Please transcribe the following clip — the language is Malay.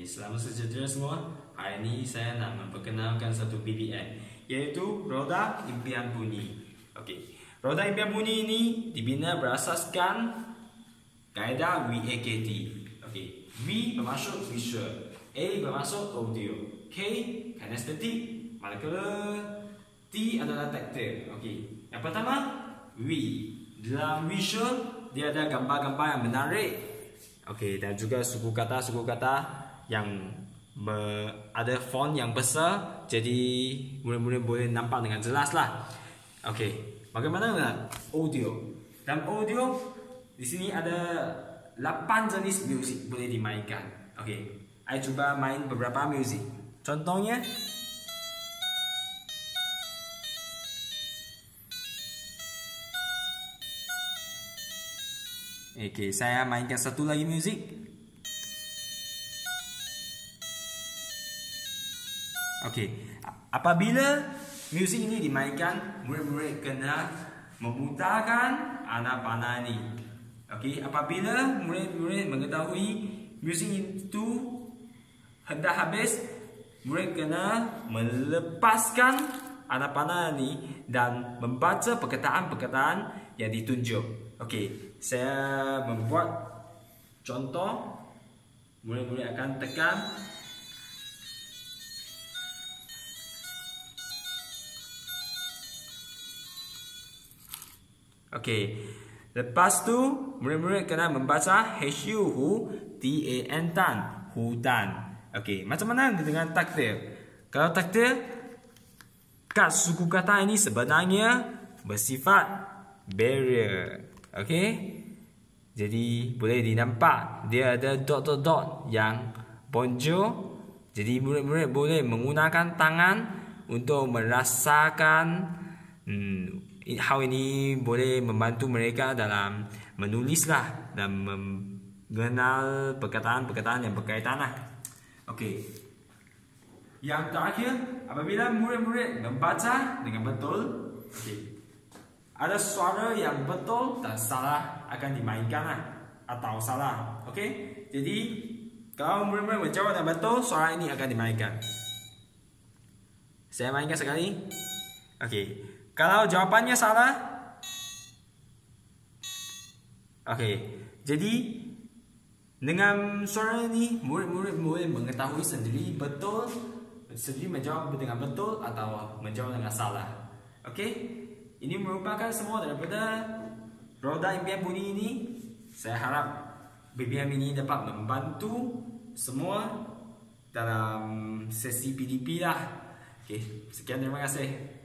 Selamat sejahtera semua. Hari ini saya nak memperkenalkan satu BBM, iaitu Roda Impian Bunyi. Roda Impian Bunyi ini dibina berasaskan kaedah VAKT. V bermaksud visual, A bermaksud audio, K Kinestetik, manakala T adalah taktil. Yang pertama, V. Dalam visual dia ada gambar-gambar yang menarik. Dan juga suku kata yang ada font yang besar, jadi murid-murid boleh nampak dengan jelas lah. Bagaimana dengan audio? Dalam audio di sini ada 8 jenis muzik boleh dimainkan. Saya cuba main beberapa muzik. Contohnya, saya mainkan satu lagi muzik. Apabila muzik ini dimainkan, murid-murid kena memutarkan anak panah ini. Apabila murid-murid mengetahui muzik itu hendak habis, murid kena melepaskan anak panah ini dan membaca perkataan-perkataan yang ditunjuk. Saya membuat contoh. Murid-murid akan tekan. Lepas tu murid-murid kena membaca HU-TAN tan, hutan. Macam mana dengan taktil? Kalau taktil, kad suku kata ini sebenarnya bersifat barrier. Jadi boleh dinampak dia ada dot-dot yang bonjol. Jadi murid-murid boleh menggunakan tangan untuk merasakan. Hal ini boleh membantu mereka dalam menulis lah dan mengenal perkataan-perkataan yang berkaitan lah. Yang terakhir, apabila murid-murid membaca dengan betul, ada suara yang betul dan salah akan dimainkan lah, atau salah. Jadi kalau murid-murid menjawab dengan betul, suara ini akan dimainkan. Saya mainkan sekali. Kalau jawapannya salah, jadi dengan suara ini murid-murid boleh mengetahui sendiri betul, sendiri menjawab dengan betul atau menjawab dengan salah. Ini merupakan semua daripada Roda Impian Bunyi ini. Saya harap BBM ini dapat membantu semua dalam sesi PDP lah. Sekian, terima kasih.